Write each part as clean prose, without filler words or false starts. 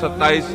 27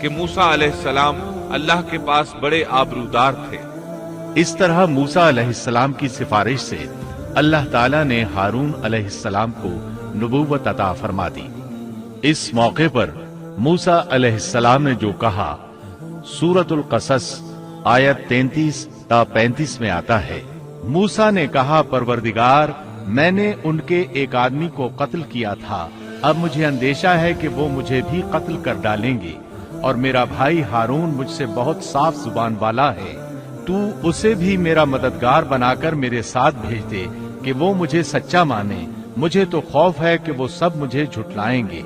کہ موسیٰ علیہ السلام اللہ کے پاس بڑے آبرودار تھے۔ اس طرح موسیٰ علیہ السلام کی سفارش سے اللہ تعالیٰ نے ہارون علیہ السلام کو نبوت عطا فرما دی۔ اس موقع پر موسیٰ علیہ السلام نے جو کہا سورۃ القصص آیت 33 تا 35 میں آتا ہے، موسیٰ نے کہا پروردگار، میں نے ان کے ایک آدمی کو قتل کیا تھا، اب مجھے اندیشہ ہے کہ وہ مجھے بھی قتل کر ڈالیں گے، اور میرا بھائی ہارون مجھ سے بہت صاف زبان والا ہے، تو اسے بھی میرا مددگار بنا کر میرے ساتھ بھیج دے کہ وہ مجھے سچا مانے، مجھے تو خوف ہے کہ وہ سب مجھے جھٹلائیں گے۔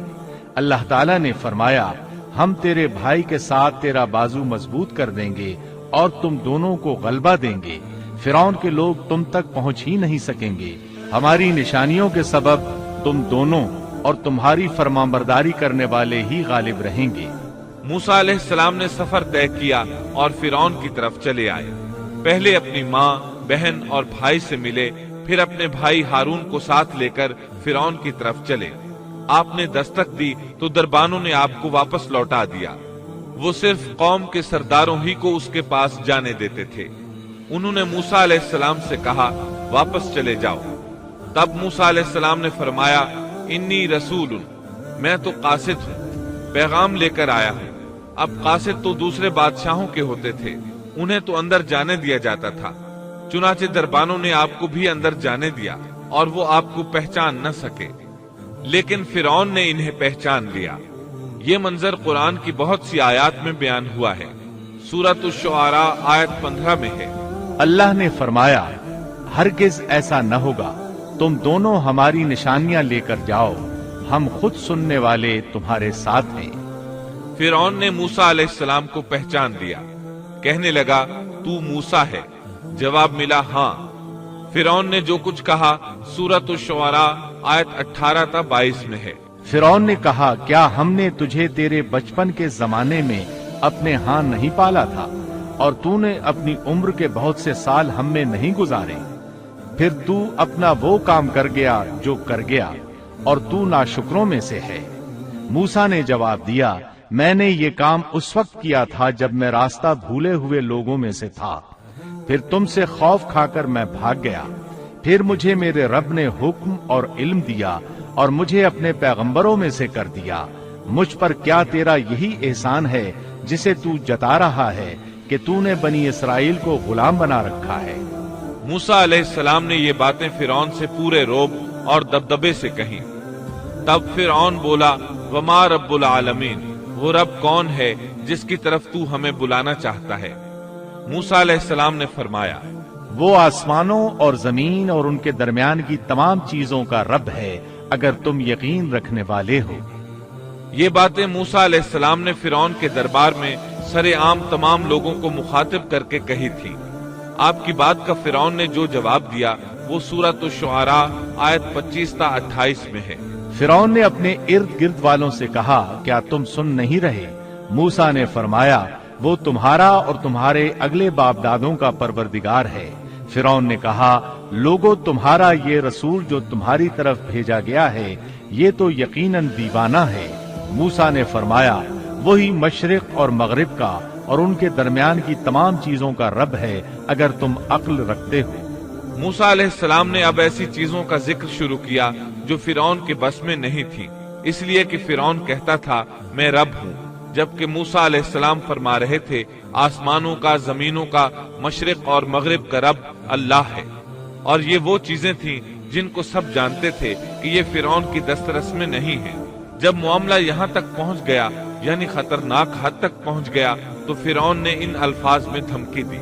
اللہ تعالیٰ نے فرمایا، ہم تیرے بھائی کے ساتھ تیرا بازو مضبوط کر دیں گے اور تم دونوں کو غلبہ دیں گے، فرعون کے لوگ تم تک پہنچ ہی نہیں سکیں گے، ہماری نشانیوں کے سبب تم دونوں اور تمہاری فرمانبرداری کرنے والے ہی غالب رہیں گے۔ موسیٰ علیہ السلام نے سفر طے کیا اور فرعون کی طرف چلے آئے۔ پہلے اپنی ماں، بہن اور بھائی سے ملے، پھر اپنے بھائی ہارون کو ساتھ لے کر فرعون کی طرف چلے۔ آپ نے دستک دی تو دربانوں نے آپ کو واپس لوٹا دیا۔ وہ صرف قوم کے سرداروں ہی کو اس کے پاس جانے دیتے تھے۔ انہوں نے موسیٰ علیہ السلام سے کہا، واپس چلے جاؤ۔ تب موسیٰ علیہ السلام نے فرمایا، انی رسول، میں تو قاصد ہوں، پیغام لے کر آیا ہوں۔ اب قاصد تو دوسرے بادشاہوں کے ہوتے تھے، انہیں تو اندر جانے دیا جاتا تھا، چنانچہ دربانوں نے آپ کو بھی اندر جانے دیا اور وہ آپ کو پہچان نہ سکے، لیکن فرعون نے انہیں پہچان لیا۔ یہ منظر قرآن کی بہت سی آیات میں بیان ہوا ہے۔ سورۃ الشعراء آیت 15 میں ہے، اللہ نے فرمایا، ہرگز ایسا نہ ہوگا، تم دونوں ہماری نشانیاں لے کر جاؤ، ہم خود سننے والے تمہارے ساتھ ہیں۔ فرعون نے موسیٰ علیہ السلام کو پہچان لیا، کہنے لگا، تو موسیٰ ہے؟ جواب ملا، ہاں۔ فرعون نے جو کچھ کہا سورۃ الشعراء آیت 18 تا 22 میں ہے۔ فرعون نے کہا، کیا ہم نے تجھے تیرے بچپن کے زمانے میں اپنے ہاں نہیں پالا تھا، اور تو نے اپنی عمر کے بہت سے سال ہم میں نہیں گزارے؟ پھر تو اپنا وہ کام کر گیا جو کر گیا، اور تو ناشکروں میں سے ہے۔ موسیٰ نے جواب دیا، میں نے یہ کام اس وقت کیا تھا جب میں راستہ بھولے ہوئے لوگوں میں سے تھا، پھر تم سے خوف کھا کر میں بھاگ گیا، پھر مجھے میرے رب نے حکم اور علم دیا اور مجھے اپنے پیغمبروں میں سے کر دیا۔ مجھ پر کیا تیرا یہی احسان ہے جسے تو جتا رہا ہے کہ تو نے بنی اسرائیل کو غلام بنا رکھا ہے؟ موسیٰ علیہ السلام نے یہ باتیں فرعون سے پورے روب اور دبدبے سے کہیں۔ تب فرعون بولا، وما رب العالمین، وہ رب کون ہے جس کی طرف تو ہمیں بلانا چاہتا ہے؟ موسیٰ علیہ السلام نے فرمایا، وہ آسمانوں اور زمین اور ان کے درمیان کی تمام چیزوں کا رب ہے، اگر تم یقین رکھنے والے ہو۔ یہ باتیں موسیٰ علیہ السلام نے فرعون کے دربار میں سر عام تمام لوگوں کو مخاطب کر کے کہی تھی۔ آپ کی بات کا فرعون نے جو جواب دیا وہ سورۃ الشعراء آیت 25 تا 28 میں ہے۔ فرعون نے اپنے ارد گرد والوں سے کہا، کیا تم سن نہیں رہے؟ موسیٰ نے فرمایا، وہ تمہارا اور تمہارے اگلے باپ دادوں کا پروردگار ہے۔ فرعون نے کہا، لوگو، تمہارا یہ رسول جو تمہاری طرف بھیجا گیا ہے یہ تو یقیناً دیوانہ ہے۔ موسیٰ نے فرمایا، وہی مشرق اور مغرب کا اور ان کے درمیان کی تمام چیزوں کا رب ہے، اگر تم عقل رکھتے ہو۔ موسیٰ علیہ السلام نے اب ایسی چیزوں کا ذکر شروع کیا جو فرعون کے بس میں نہیں تھی، اس لیے کہ فرعون کہتا تھا میں رب ہوں، جبکہ موسیٰ علیہ السلام فرما رہے تھے آسمانوں کا، زمینوں کا، مشرق اور مغرب کا رب اللہ ہے۔ اور یہ وہ چیزیں تھیں جن کو سب جانتے تھے کہ یہ فرعون کی دسترس میں نہیں ہے۔ جب معاملہ یہاں تک پہنچ گیا، یعنی خطرناک حد تک پہنچ گیا، تو فرعون نے ان الفاظ میں دھمکی دی۔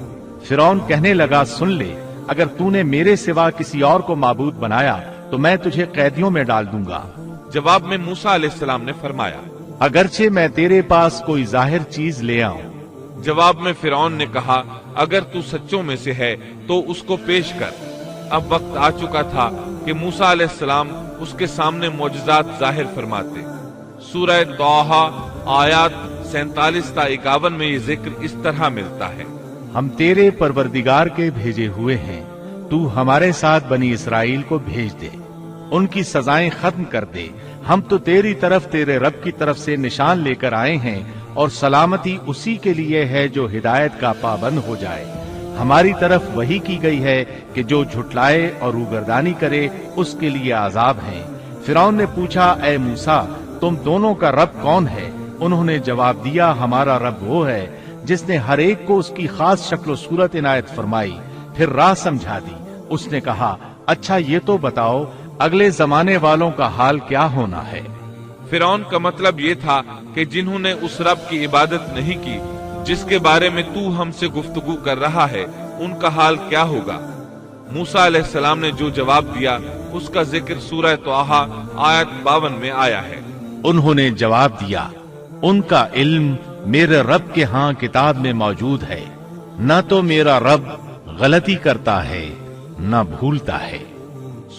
فرعون کہنے لگا، سن لے، اگر تو نے میرے سوا کسی اور کو معبود بنایا تو میں تجھے قیدیوں میں ڈال دوں گا۔ جواب میں موسیٰ علیہ السلام نے فرمایا، اگرچہ میں تیرے پاس کوئی ظاہر چیز لے آؤں۔ جواب میں فرعون نے کہا، اگر تو سچوں میں سے ہے تو اس کو پیش کر۔ اب وقت آ چکا تھا کہ موسیٰ علیہ السلام اس کے سامنے معجزات ظاہر فرماتے۔ سورہ طٰہٰ آیات 47 تا 51 میں یہ ذکر اس طرح ملتا ہے، ہم تیرے پروردگار کے بھیجے ہوئے ہیں، تو ہمارے ساتھ بنی اسرائیل کو بھیج دے، ان کی سزائیں ختم کر دے، ہم تو تیری طرف تیرے رب کی طرف سے نشان لے کر آئے ہیں اور سلامتی اسی کے لیے ہے جو ہدایت کا پابند ہو جائے۔ ہماری طرف وحی کی گئی ہے کہ جو جھٹلائے اور روگردانی کرے اس کے لیے عذاب ہیں۔ فرعون نے پوچھا، اے موسیٰ، تم دونوں کا رب کون ہے؟ انہوں نے جواب دیا، ہمارا رب وہ ہے جس نے ہر ایک کو اس کی خاص شکل و صورت عنایت فرمائی، پھر راہ سمجھا دی۔ اس نے کہا، اچھا یہ تو بتاؤ اگلے زمانے والوں کا حال کیا ہونا ہے؟ فرعون کا مطلب یہ تھا کہ جنہوں نے اس رب کی عبادت نہیں کی جس کے بارے میں تو ہم سے گفتگو کر رہا ہے، ان کا حال کیا ہوگا؟ موسیٰ علیہ السلام نے جو جواب دیا اس کا ذکر سورہ طٰہٰ آیت 52 میں آیا ہے۔ انہوں نے جواب دیا، ان کا علم میرے رب کے ہاں کتاب میں موجود ہے، نہ تو میرا رب غلطی کرتا ہے نہ بھولتا ہے۔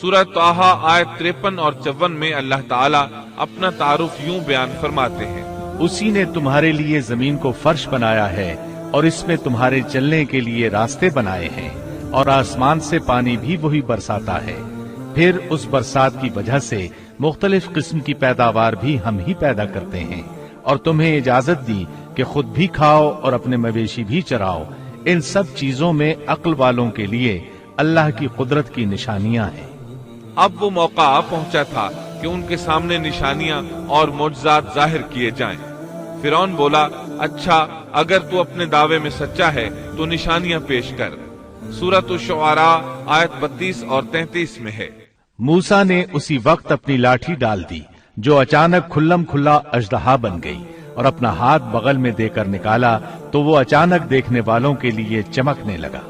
سورہ طٰہٰ آیت 53 اور 54 میں اللہ تعالیٰ اپنا تعارف یوں بیان فرماتے ہیں، اسی نے تمہارے لیے زمین کو فرش بنایا ہے اور اس میں تمہارے چلنے کے لیے راستے بنائے ہیں، اور آسمان سے پانی بھی وہی برساتا ہے، پھر اس برسات کی وجہ سے مختلف قسم کی پیداوار بھی ہم ہی پیدا کرتے ہیں، اور تمہیں اجازت دی کہ خود بھی کھاؤ اور اپنے مویشی بھی چراؤ۔ ان سب چیزوں میں عقل والوں کے لیے اللہ کی قدرت کی نشانیاں ہیں۔ اب وہ موقع آ پہنچا تھا کہ ان کے سامنے نشانیاں اور معجزات ظاہر کیے جائیں۔ فرعون بولا، اچھا اگر تو اپنے دعوے میں سچا ہے تو نشانیاں پیش کر۔ سورۃ الشعراء آیت 32 اور 33 میں ہے۔ موسیٰ نے اسی وقت اپنی لاٹھی ڈال دی جو اچانک کھلم کھلا اژدہا بن گئی، اور اپنا ہاتھ بغل میں دے کر نکالا تو وہ اچانک دیکھنے والوں کے لیے چمکنے لگا۔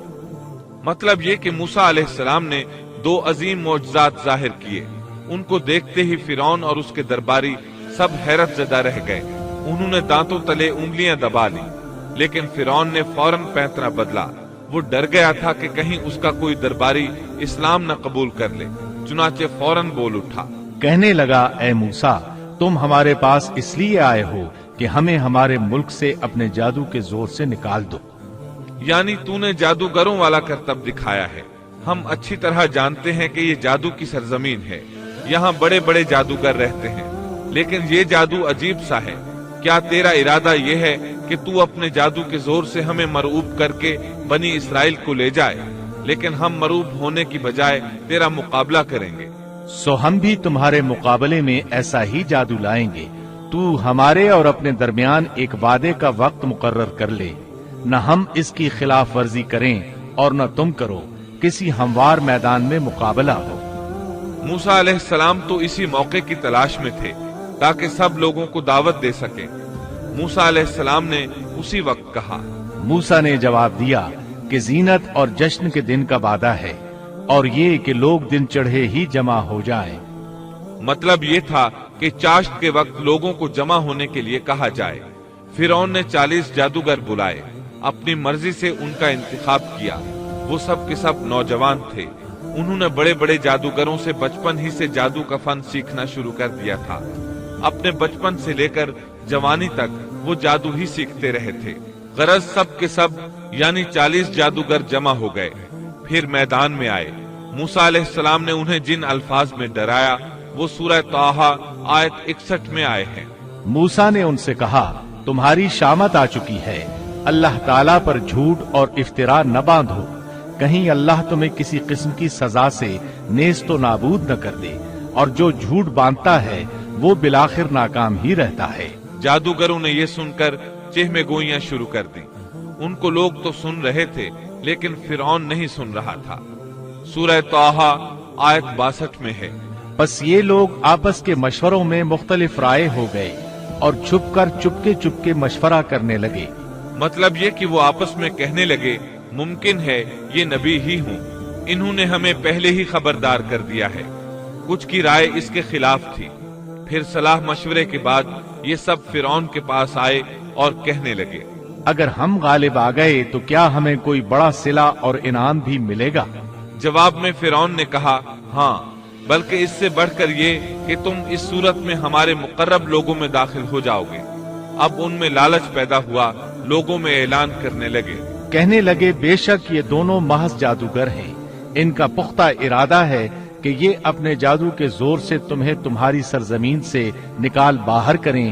مطلب یہ کہ موسیٰ علیہ السلام نے 2 عظیم معجزات ظاہر کیے۔ ان کو دیکھتے ہی فرعون اور اس کے درباری سب حیرت زدہ رہ گئے۔ انہوں نے دانتوں تلے انگلیاں دبا لی، لیکن فرعون نے فوراً پیترا بدلا۔ وہ ڈر گیا تھا کہ کہیں اس کا کوئی درباری اسلام نہ قبول کر لے، چنانچہ فوراً بول اٹھا، کہنے لگا، اے موسیٰ، تم ہمارے پاس اس لیے آئے ہو کہ ہمیں ہمارے ملک سے اپنے جادو کے زور سے نکال دو۔ یعنی تو نے جادوگروں والا کرتب دکھایا ہے۔ ہم اچھی طرح جانتے ہیں کہ یہ جادو کی سرزمین ہے، یہاں بڑے بڑے جادوگر رہتے ہیں، لیکن یہ جادو عجیب سا ہے۔ کیا تیرا ارادہ یہ ہے کہ تو اپنے جادو کے زور سے ہمیں مرعوب کر کے بنی اسرائیل کو لے جائے؟ لیکن ہم مرعوب ہونے کی بجائے تیرا مقابلہ کریں گے۔ سو ہم بھی تمہارے مقابلے میں ایسا ہی جادو لائیں گے۔ تو ہمارے اور اپنے درمیان ایک وعدے کا وقت مقرر کر لے، نہ ہم اس کی خلاف ورزی کریں اور نہ تم کرو، کسی ہموار میدان میں مقابلہ ہو۔ موسیٰ علیہ السلام تو اسی موقع کی تلاش میں تھے تاکہ سب لوگوں کو دعوت دے سکیں۔ موسیٰ علیہ السلام نے اسی وقت کہا۔ موسیٰ نے جواب دیا کہ زینت اور جشن کے دن کا وعدہ ہے، اور یہ کہ لوگ دن چڑھے ہی جمع ہو جائیں۔ مطلب یہ تھا کہ چاشت کے وقت لوگوں کو جمع ہونے کے لیے کہا جائے۔ فرعون نے 40 جادوگر بلائے، اپنی مرضی سے ان کا انتخاب کیا۔ وہ سب کے سب نوجوان تھے۔ انہوں نے بڑے بڑے جادوگروں سے بچپن ہی سے جادو کا فن سیکھنا شروع کر دیا تھا۔ اپنے بچپن سے لے کر جوانی تک وہ جادو ہی سیکھتے رہے تھے۔ غرض سب کے سب یعنی 40 جادوگر جمع ہو گئے، پھر میدان میں آئے۔ موسیٰ علیہ السلام نے انہیں جن الفاظ میں ڈرایا وہ سورہ طٰہٰ آیت 61 میں آئے ہیں۔ موسیٰ نے ان سے کہا، تمہاری شامت آ چکی ہے، اللہ تعالیٰ پر جھوٹ اور افتراء نہ باندھو، کہیں اللہ تمہیں کسی قسم کی سزا سے نیست و نابود نہ کر دے، اور جو جھوٹ باندھتا ہے وہ بالآخر ناکام ہی رہتا ہے۔ جادوگروں نے یہ سن کر چہمے گوئیاں شروع کر دی۔ ان کو لوگ تو سن رہے تھے لیکن فرعون نہیں سن رہا تھا۔ سورہ طٰہٰ آیت 62 میں ہے، بس یہ لوگ آپس کے مشوروں میں مختلف رائے ہو گئے اور چھپ کر چپکے مشورہ کرنے لگے۔ مطلب یہ کہ وہ آپس میں کہنے لگے، ممکن ہے یہ نبی ہی ہوں، انہوں نے ہمیں پہلے ہی خبردار کر دیا ہے۔ کچھ کی رائے اس کے خلاف تھی۔ پھر صلاح مشورے کے بعد یہ سب فرعون کے پاس آئے اور کہنے لگے، اگر ہم غالب آ گئے تو کیا ہمیں کوئی بڑا صلہ اور انعام بھی ملے گا؟ جواب میں فرعون نے کہا، ہاں، بلکہ اس سے بڑھ کر یہ کہ تم اس صورت میں ہمارے مقرب لوگوں میں داخل ہو جاؤ گے۔ اب ان میں لالچ پیدا ہوا، لوگوں میں اعلان کرنے لگے، کہنے لگے، بے شک یہ دونوں محض جادوگر ہیں، ان کا پختہ ارادہ ہے کہ یہ اپنے جادو کے زور سے تمہیں تمہاری سرزمین سے نکال باہر کریں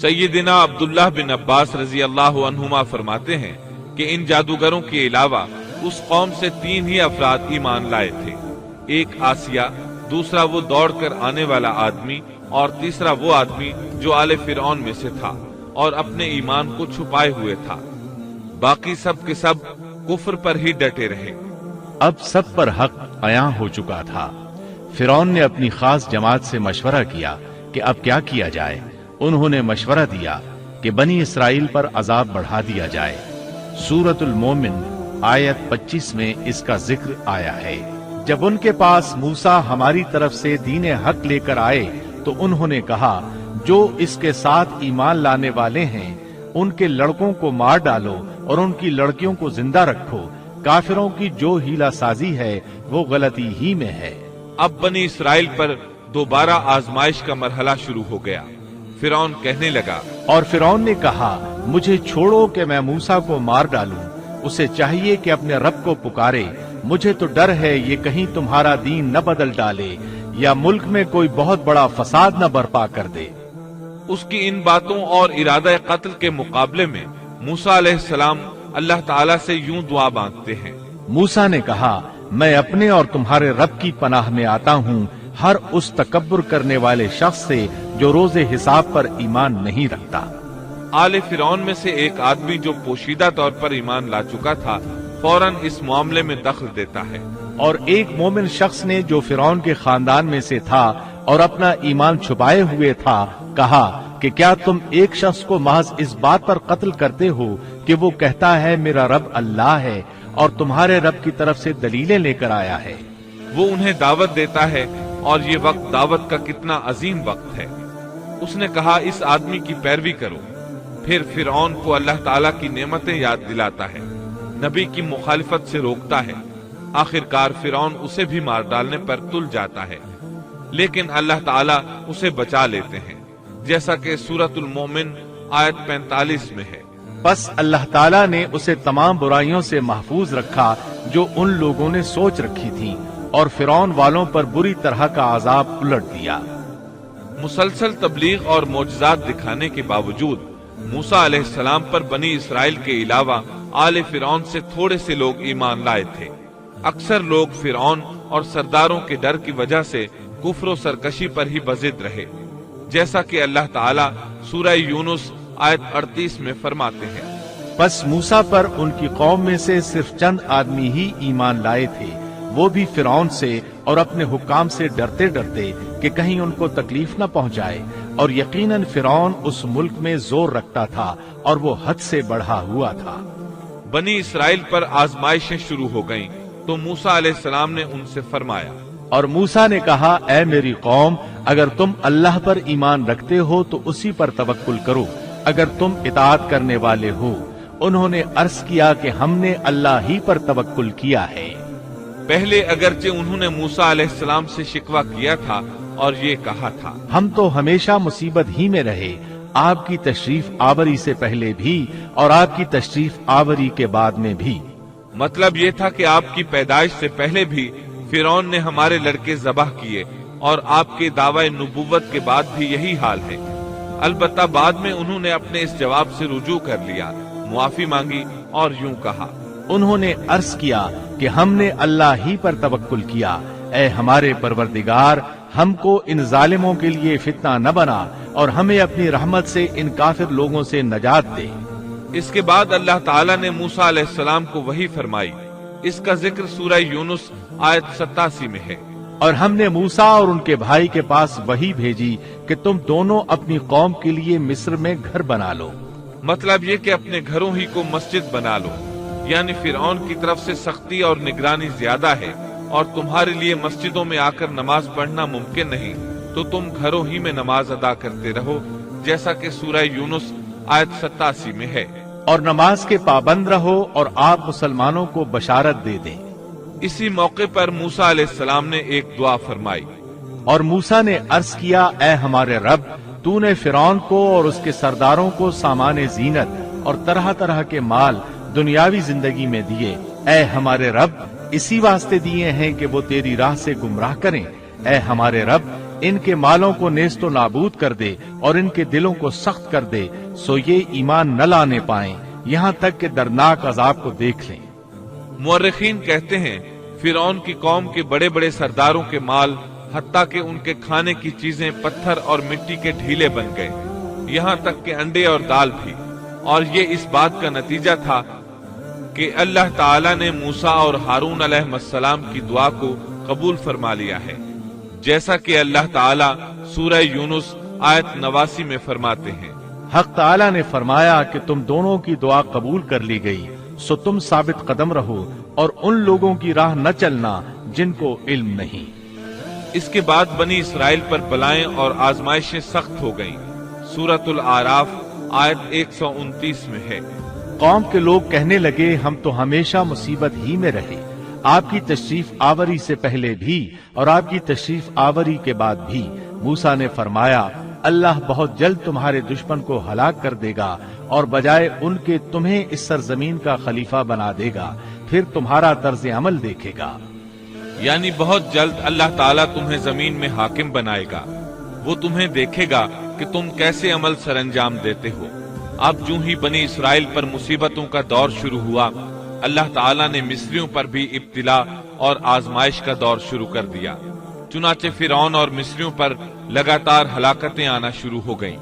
سیدنا عبداللہ بن عباس رضی اللہ عنہما فرماتے ہیں کہ ان جادوگروں کے علاوہ اس قوم سے 3 ہی افراد ایمان لائے تھے، ایک آسیہ، دوسرا وہ دوڑ کر آنے والا آدمی، اور تیسرا وہ آدمی جو آل فرعون میں سے تھا اور اپنے ایمان کو چھپائے ہوئے تھا۔ باقی سب کے سب کفر پر ہی ڈٹے رہے۔ اب سب پر حق عیاں ہو چکا تھا۔ فرعون نے اپنی خاص جماعت سے مشورہ کیا کہ اب کیا کیا جائے۔ انہوں نے مشورہ دیا کہ بنی اسرائیل پر عذاب بڑھا دیا جائے۔ سورۃ المومن آیت 25 میں اس کا ذکر آیا ہے۔ جب ان کے پاس موسیٰ ہماری طرف سے دین حق لے کر آئے تو انہوں نے کہا، جو اس کے ساتھ ایمان لانے والے ہیں ان کے لڑکوں کو مار ڈالو اور ان کی لڑکیوں کو زندہ رکھو۔ کافروں کی جو ہیلا سازی ہے وہ غلطی ہی میں ہے۔ اب بنی اسرائیل پر دوبارہ آزمائش کا مرحلہ شروع ہو گیا۔ فرعون کہنے لگا، اور فرعون نے کہا، مجھے چھوڑو کہ میں موسیٰ کو مار ڈالوں۔ اسے چاہیے کہ اپنے رب کو پکارے۔ مجھے تو ڈر ہے یہ کہیں تمہارا دین نہ بدل ڈالے یا ملک میں کوئی بہت بڑا فساد نہ برپا کر دے۔ اس کی ان باتوں اور ارادہ قتل کے مقابلے میں موسیٰ علیہ السلام اللہ تعالیٰ سے یوں دعا مانگتے ہیں۔ موسیٰ نے کہا، میں اپنے اور تمہارے رب کی پناہ میں آتا ہوں ہر اس تکبر کرنے والے شخص سے جو روز حساب پر ایمان نہیں رکھتا۔ آل فرعون میں سے ایک آدمی جو پوشیدہ طور پر ایمان لا چکا تھا فوراً اس معاملے میں دخل دیتا ہے، اور ایک مومن شخص نے جو فرعون کے خاندان میں سے تھا اور اپنا ایمان چھپائے ہوئے تھا کہا کہ کیا تم ایک شخص کو محض اس بات پر قتل کرتے ہو کہ وہ کہتا ہے میرا رب اللہ ہے اور تمہارے رب کی طرف سے دلیلیں لے کر آیا ہے۔ وہ انہیں دعوت دیتا ہے اور یہ وقت دعوت کا کتنا عظیم وقت ہے۔ اس نے کہا، اس آدمی کی پیروی کرو۔ پھر فرعون کو اللہ تعالیٰ کی نعمتیں یاد دلاتا ہے، نبی کی مخالفت سے روکتا ہے۔ آخرکار فرعون اسے بھی مار ڈالنے پر تل جاتا ہے، لیکن اللہ تعالیٰ اسے بچا لیتے ہیں، جیسا کہ سورۃ المومن آیت 45 میں ہے۔ بس اللہ تعالیٰ نے اسے تمام برائیوں سے محفوظ رکھا جو ان لوگوں نے سوچ رکھی تھی، اور فرعون والوں پر بری طرح کا عذاب الٹ دیا۔ مسلسل تبلیغ اور معجزات دکھانے کے باوجود موسیٰ علیہ السلام پر بنی اسرائیل کے علاوہ آل فرعون سے تھوڑے سے لوگ ایمان لائے تھے۔ اکثر لوگ فرعون اور سرداروں کے ڈر کی وجہ سے کفر و سرکشی پر ہی بضد رہے، جیسا کہ اللہ تعالیٰ سورہ یونس آیت 38 میں فرماتے ہیں۔ بس موسیٰ پر ان کی قوم میں سے صرف چند آدمی ہی ایمان لائے تھے، وہ بھی فرعون سے اور اپنے حکام سے ڈرتے ڈرتے کہ کہیں ان کو تکلیف نہ پہنچائے، اور یقیناً فرعون اس ملک میں زور رکھتا تھا اور وہ حد سے بڑھا ہوا تھا۔ بنی اسرائیل پر آزمائشیں شروع ہو گئیں تو موسیٰ علیہ السلام نے ان سے فرمایا، اور موسیٰ نے کہا، اے میری قوم، اگر تم اللہ پر ایمان رکھتے ہو تو اسی پر توکل کرو، اگر تم اطاعت کرنے والے ہو۔ انہوں نے عرض کیا کہ ہم نے اللہ ہی پر توکل کیا ہے۔ پہلے اگرچہ انہوں نے موسیٰ علیہ السلام سے شکوہ کیا تھا اور یہ کہا تھا، ہم تو ہمیشہ مصیبت ہی میں رہے، آپ کی تشریف آوری سے پہلے بھی اور آپ کی تشریف آوری کے بعد میں بھی۔ مطلب یہ تھا کہ آپ کی پیدائش سے پہلے بھی فرعون نے ہمارے لڑکے ذبح کیے، اور آپ کے دعوی نبوت کے بعد بھی یہی حال ہے۔ البتہ بعد میں انہوں نے اپنے اس جواب سے رجوع کر لیا، معافی مانگی اور یوں کہا، انہوں نے عرض کیا کہ ہم نے اللہ ہی پر توکل کیا، اے ہمارے پروردگار، ہم کو ان ظالموں کے لیے فتنہ نہ بنا اور ہمیں اپنی رحمت سے ان کافر لوگوں سے نجات دے۔ اس کے بعد اللہ تعالیٰ نے موسیٰ علیہ السلام کو وحی فرمائی۔ اس کا ذکر سورہ یونس آیت 87 میں ہے۔ اور ہم نے موسیٰ اور ان کے بھائی کے پاس وحی بھیجی کہ تم دونوں اپنی قوم کے لیے مصر میں گھر بنا لو۔ مطلب یہ کہ اپنے گھروں ہی کو مسجد بنا لو، یعنی فرعون کی طرف سے سختی اور نگرانی زیادہ ہے اور تمہارے لیے مسجدوں میں آ کر نماز پڑھنا ممکن نہیں، تو تم گھروں ہی میں نماز ادا کرتے رہو، جیسا کہ سورہ یونس آیت 87 میں ہے۔ اور نماز کے پابند رہو اور آپ مسلمانوں کو بشارت دے دیں۔ اسی موقع پر موسیٰ علیہ السلام نے ایک دعا فرمائی، اور موسیٰ نے عرض کیا، اے ہمارے رب، تو نے فرعون کو اور اس کے سرداروں کو سامان زینت اور طرح طرح کے مال دنیاوی زندگی میں دیے، اے ہمارے رب، اسی واسطے دیے ہیں کہ وہ تیری راہ سے گمراہ کریں۔ اے ہمارے رب، ان کے مالوں کو نیست و نابود کر دے اور ان کے دلوں کو سخت کر دے، سو یہ ایمان نہ لانے پائیں یہاں تک کہ دردناک عذاب کو دیکھ لیں۔ مورخین کہتے ہیں فرعون کی قوم کے بڑے بڑے سرداروں کے مال، حتیٰ کہ ان کے کھانے کی چیزیں پتھر اور مٹی کے ڈھیلے بن گئے، یہاں تک کہ انڈے اور دال بھی، اور یہ اس بات کا نتیجہ تھا کہ اللہ تعالیٰ نے موسیٰ اور ہارون علیہ السلام کی دعا کو قبول فرما لیا ہے، جیسا کہ اللہ تعالیٰ سورہ یونس آیت 89 میں فرماتے ہیں۔ حق تعالیٰ نے فرمایا کہ تم دونوں کی دعا قبول کر لی گئی، سو تم ثابت قدم رہو اور ان لوگوں کی راہ نہ چلنا جن کو علم نہیں۔ اس کے بعد بنی اسرائیل پر بلائیں اور آزمائشیں سخت ہو گئیں۔ سورۃ الاعراف آیت 129 میں ہے۔ قوم کے لوگ کہنے لگے ہم تو ہمیشہ مصیبت ہی میں رہے، آپ کی تشریف آوری سے پہلے بھی اور آپ کی تشریف آوری کے بعد بھی۔ موسیٰ نے فرمایا اللہ بہت جلد تمہارے دشمن کو ہلاک کر دے گا اور بجائے ان کے تمہیں اس سرزمین کا خلیفہ بنا دے گا، پھر تمہارا طرز عمل دیکھے گا۔ یعنی بہت جلد اللہ تعالیٰ تمہیں زمین میں حاکم بنائے گا، وہ تمہیں دیکھے گا کہ تم کیسے عمل سر انجام دیتے ہو۔ اب جو ہی بنی اسرائیل پر مصیبتوں کا دور شروع ہوا، اللہ تعالیٰ نے مصریوں پر بھی ابتلا اور آزمائش کا دور شروع کر دیا، چنانچہ فرعون اور مصریوں پر لگاتار ہلاکتیں آنا شروع ہو گئیں۔